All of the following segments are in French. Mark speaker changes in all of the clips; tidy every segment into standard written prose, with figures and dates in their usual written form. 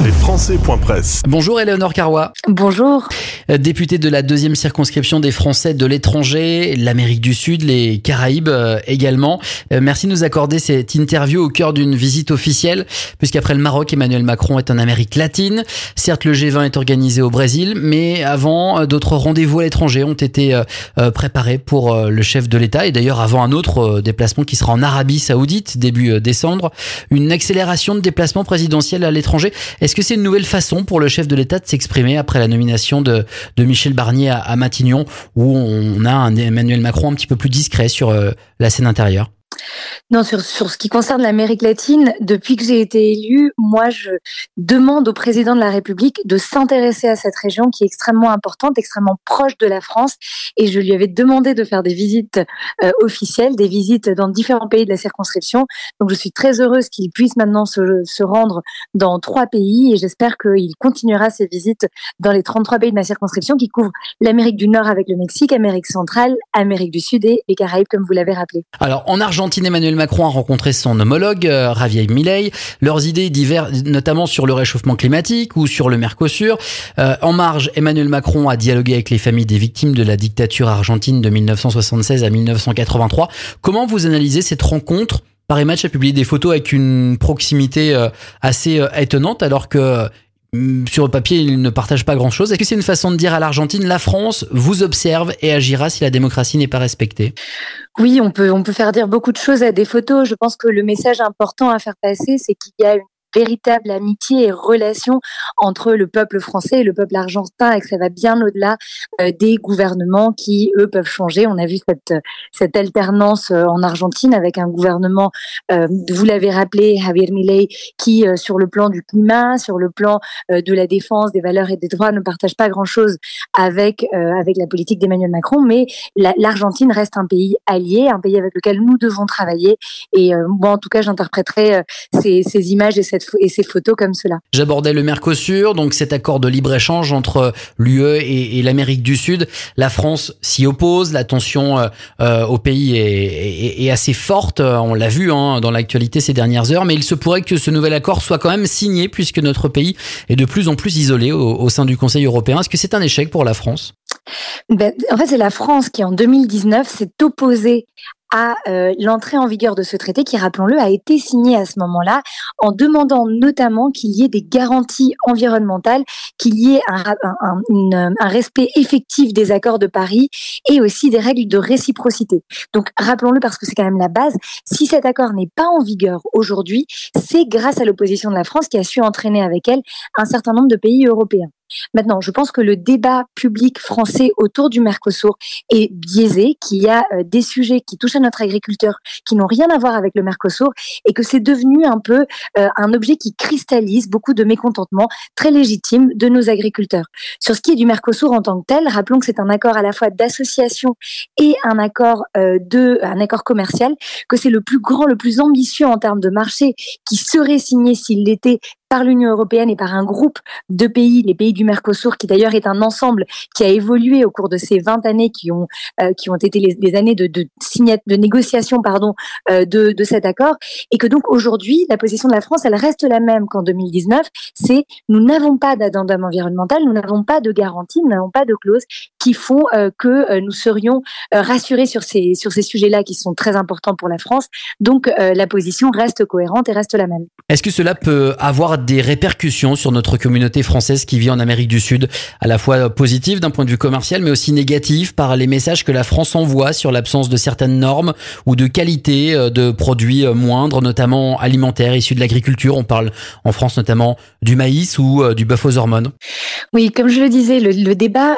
Speaker 1: Les Français.press.
Speaker 2: Bonjour Éléonore Carrois.
Speaker 3: Bonjour.
Speaker 2: Députée de la 2e circonscription des Français de l'étranger, l'Amérique du Sud, les Caraïbes également. Merci de nous accorder cette interview au cœur d'une visite officielle, puisqu'après le Maroc, Emmanuel Macron est en Amérique latine. Certes, le G20 est organisé au Brésil, mais avant, d'autres rendez-vous à l'étranger ont été préparés pour le chef de l'État. Et d'ailleurs, avant un autre déplacement qui sera en Arabie Saoudite, début décembre, une accélération de déplacement présidentiel à l'étranger. Est-ce que c'est une nouvelle façon pour le chef de l'État de s'exprimer après la nomination de Michel Barnier à Matignon, où on a un Emmanuel Macron un petit peu plus discret sur la scène intérieure?
Speaker 3: Non, sur ce qui concerne l'Amérique latine, depuis que j'ai été élue, moi, je demande au président de la République de s'intéresser à cette région qui est extrêmement importante, extrêmement proche de la France. Et je lui avais demandé de faire des visites officielles, des visites dans différents pays de la circonscription. Donc, je suis très heureuse qu'il puisse maintenant se rendre dans 3 pays et j'espère qu'il continuera ses visites dans les 33 pays de ma circonscription qui couvrent l'Amérique du Nord avec le Mexique, Amérique centrale, Amérique du Sud et les Caraïbes, comme vous l'avez rappelé.
Speaker 2: Alors, en Argentine, Emmanuel Macron a rencontré son homologue, Javier Milei. Leurs idées divergent notamment sur le réchauffement climatique ou sur le Mercosur. En marge, Emmanuel Macron a dialogué avec les familles des victimes de la dictature argentine de 1976 à 1983. Comment vous analysez cette rencontre? Paris Match a publié des photos avec une proximité assez étonnante, alors que sur le papier, il ne partage pas grand-chose. Est-ce que c'est une façon de dire à l'Argentine, la France vous observe et agira si la démocratie n'est pas respectée?
Speaker 3: Oui, on peut faire dire beaucoup de choses à des photos. Je pense que le message important à faire passer, c'est qu'il y a une véritable amitié et relation entre le peuple français et le peuple argentin et que ça va bien au-delà des gouvernements qui, eux, peuvent changer. On a vu cette alternance en Argentine avec un gouvernement, vous l'avez rappelé, Javier Milei, qui, sur le plan du climat, sur le plan de la défense des valeurs et des droits, ne partage pas grand-chose avec la politique d'Emmanuel Macron, mais l'Argentine reste un pays allié, un pays avec lequel nous devons travailler. Et moi, en tout cas, j'interpréterai ces images et ces photos comme cela.
Speaker 2: J'abordais le Mercosur, donc cet accord de libre-échange entre l'UE et l'Amérique du Sud. La France s'y oppose, la tension au pays est assez forte, on l'a vu dans l'actualité ces dernières heures, mais il se pourrait que ce nouvel accord soit quand même signé puisque notre pays est de plus en plus isolé au sein du Conseil européen. Est-ce que c'est un échec pour la France?
Speaker 3: En fait, c'est la France qui, en 2019, s'est opposée à l'entrée en vigueur de ce traité qui, rappelons-le, a été signé à ce moment-là en demandant notamment qu'il y ait des garanties environnementales, qu'il y ait un respect effectif des accords de Paris et aussi des règles de réciprocité. Donc, rappelons-le parce que c'est quand même la base. Si cet accord n'est pas en vigueur aujourd'hui, c'est grâce à l'opposition de la France qui a su entraîner avec elle un certain nombre de pays européens. Maintenant, je pense que le débat public français autour du Mercosur est biaisé, qu'il y a des sujets qui touchent à notre agriculteur qui n'ont rien à voir avec le Mercosur et que c'est devenu un peu un objet qui cristallise beaucoup de mécontentement très légitime de nos agriculteurs. Sur ce qui est du Mercosur en tant que tel, rappelons que c'est un accord à la fois d'association et un accord commercial, que c'est le plus grand, le plus ambitieux en termes de marché qui serait signé s'il l'était par l'Union européenne et par un groupe de pays, les pays du Mercosur, qui d'ailleurs est un ensemble qui a évolué au cours de ces 20 années qui ont été les années de négociation de cet accord, et que donc aujourd'hui, la position de la France, elle reste la même qu'en 2019, c'est nous n'avons pas d'addendum environnemental, nous n'avons pas de garantie, nous n'avons pas de clause qui font que nous serions rassurés sur ces sujets-là qui sont très importants pour la France. Donc la position reste cohérente et reste la même.
Speaker 2: Est-ce que cela peut avoir des répercussions sur notre communauté française qui vit en Amérique du Sud, à la fois positives d'un point de vue commercial, mais aussi négatives par les messages que la France envoie sur l'absence de certaines normes ou de qualité de produits moindres, notamment alimentaires issus de l'agriculture? On parle en France notamment du maïs ou du bœuf aux hormones.
Speaker 3: Oui, comme je le disais, le débat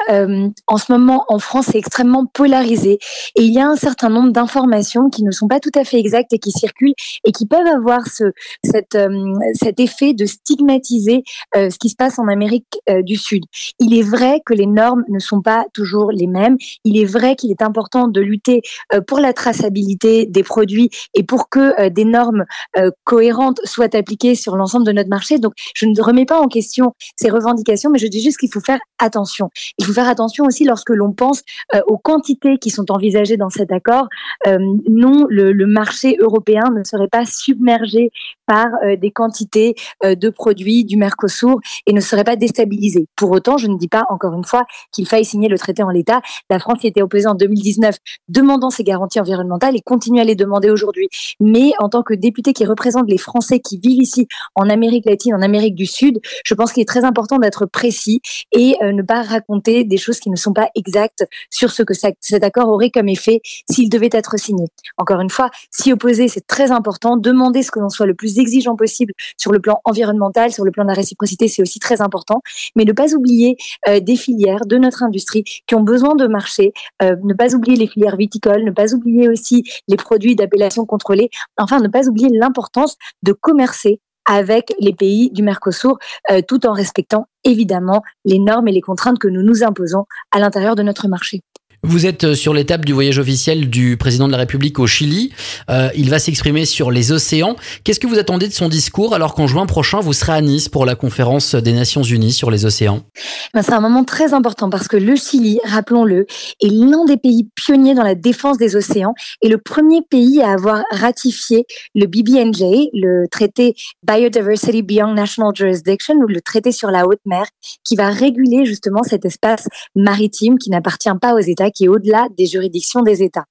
Speaker 3: en ce moment en France est extrêmement polarisé et il y a un certain nombre d'informations qui ne sont pas tout à fait exactes et qui circulent et qui peuvent avoir cet effet de stigmatiser ce qui se passe en Amérique du Sud. Il est vrai que les normes ne sont pas toujours les mêmes. Il est vrai qu'il est important de lutter pour la traçabilité traçabilité des produits et pour que des normes cohérentes soient appliquées sur l'ensemble de notre marché. Donc, je ne remets pas en question ces revendications, mais je dis juste qu'il faut faire attention. Il faut faire attention aussi lorsque l'on pense aux quantités qui sont envisagées dans cet accord. Non, le marché européen ne serait pas submergé par des quantités de produits du Mercosur et ne serait pas déstabilisé. Pour autant, je ne dis pas, encore une fois, qu'il faille signer le traité en l'état. La France y était opposée en 2019, demandant ces garanties environnementales et continue à les demander aujourd'hui. Mais en tant que député qui représente les Français qui vivent ici en Amérique latine, en Amérique du Sud, je pense qu'il est très important d'être précis et ne pas raconter des choses qui ne sont pas exactes sur ce que cet accord aurait comme effet s'il devait être signé. Encore une fois, s'y opposer, c'est très important. Demander ce que l'on soit le plus exigeant possible sur le plan environnemental, sur le plan de la réciprocité, c'est aussi très important. Mais ne pas oublier des filières de notre industrie qui ont besoin de marché, ne pas oublier les filières viticoles, ne pas oublier aussi les produits d'appellation contrôlée, enfin ne pas oublier l'importance de commercer avec les pays du Mercosur, tout en respectant évidemment les normes et les contraintes que nous nous imposons à l'intérieur de notre marché.
Speaker 2: Vous êtes sur l'étape du voyage officiel du président de la République au Chili. Il va s'exprimer sur les océans. Qu'est-ce que vous attendez de son discours alors qu'en juin prochain, vous serez à Nice pour la conférence des Nations Unies sur les océans?
Speaker 3: C'est un moment très important parce que le Chili, rappelons-le, est l'un des pays pionniers dans la défense des océans et le premier pays à avoir ratifié le BBNJ, le traité Biodiversity Beyond National Jurisdiction, ou le traité sur la haute mer, qui va réguler justement cet espace maritime qui n'appartient pas aux États, qui est au-delà des juridictions des États.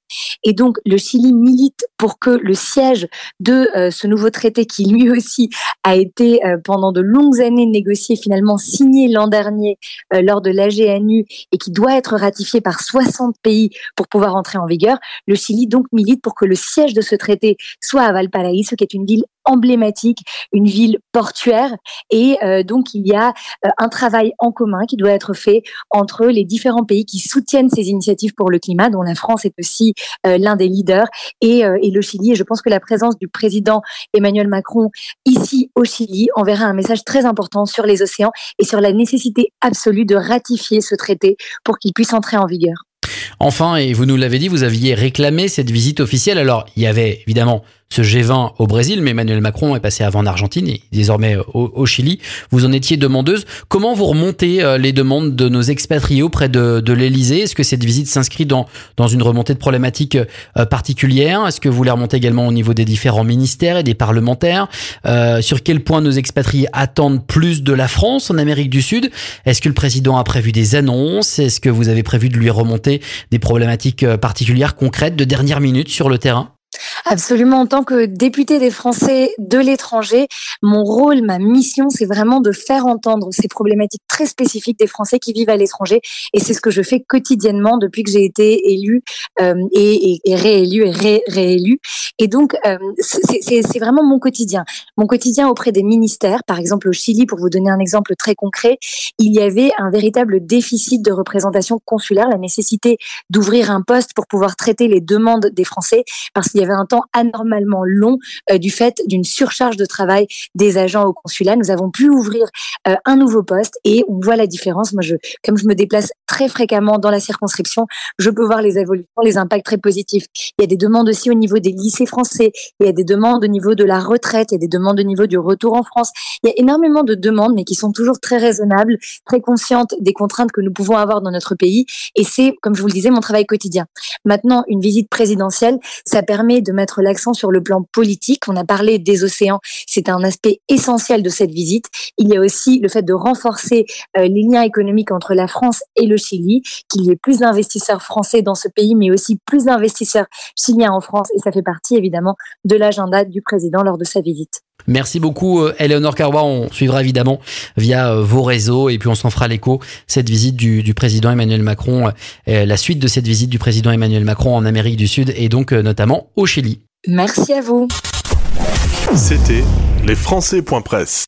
Speaker 3: Et donc, le Chili milite pour que le siège de ce nouveau traité, qui lui aussi a été pendant de longues années négocié, finalement signé l'an dernier lors de l'AGNU et qui doit être ratifié par 60 pays pour pouvoir entrer en vigueur, le Chili donc milite pour que le siège de ce traité soit à Valparaíso, qui est une ville emblématique, une ville portuaire et donc il y a un travail en commun qui doit être fait entre les différents pays qui soutiennent ces initiatives pour le climat, dont la France est aussi l'un des leaders et le Chili. Et je pense que la présence du président Emmanuel Macron ici au Chili enverra un message très important sur les océans et sur la nécessité absolue de ratifier ce traité pour qu'il puisse entrer en vigueur.
Speaker 2: Enfin, et vous nous l'avez dit, vous aviez réclamé cette visite officielle. Alors, il y avait évidemment ce G20 au Brésil, mais Emmanuel Macron est passé avant en Argentine et désormais au Chili. Vous en étiez demandeuse. Comment vous remontez les demandes de nos expatriés auprès de l'Élysée? Est-ce que cette visite s'inscrit dans une remontée de problématiques particulières? Est-ce que vous les remontez également au niveau des différents ministères et des parlementaires? Sur quel point nos expatriés attendent plus de la France en Amérique du Sud? Est-ce que le président a prévu des annonces? Est-ce que vous avez prévu de lui remonter des problématiques particulières, concrètes, de dernière minute sur le terrain?
Speaker 3: Absolument. En tant que députée des Français de l'étranger, mon rôle, ma mission, c'est vraiment de faire entendre ces problématiques très spécifiques des Français qui vivent à l'étranger. Et c'est ce que je fais quotidiennement depuis que j'ai été élue et réélue et réélue. Et donc, c'est vraiment mon quotidien. Mon quotidien auprès des ministères, par exemple au Chili, pour vous donner un exemple très concret, il y avait un véritable déficit de représentation consulaire, la nécessité d'ouvrir un poste pour pouvoir traiter les demandes des Français, parce qu'il y avait un temps anormalement long du fait d'une surcharge de travail des agents au consulat. Nous avons pu ouvrir un nouveau poste et on voit la différence. Moi, comme je me déplace très fréquemment dans la circonscription, je peux voir les évolutions, les impacts très positifs. Il y a des demandes aussi au niveau des lycées français, il y a des demandes au niveau de la retraite, il y a des demandes au niveau du retour en France. Il y a énormément de demandes, mais qui sont toujours très raisonnables, très conscientes des contraintes que nous pouvons avoir dans notre pays. Et c'est, comme je vous le disais, mon travail quotidien. Maintenant, une visite présidentielle, ça permet de mettre l'accent sur le plan politique. On a parlé des océans, c'est un aspect essentiel de cette visite. Il y a aussi le fait de renforcer les liens économiques entre la France et le Chili, qu'il y ait plus d'investisseurs français dans ce pays, mais aussi plus d'investisseurs chiliens en France. Et ça fait partie évidemment de l'agenda du président lors de sa visite.
Speaker 2: Merci beaucoup Éléonore Carbois, on suivra évidemment via vos réseaux et puis on s'en fera l'écho, cette visite du président Emmanuel Macron, la suite de cette visite du président Emmanuel Macron en Amérique du Sud et donc notamment au Chili.
Speaker 3: Merci à vous.
Speaker 1: C'était lesfrançais.press.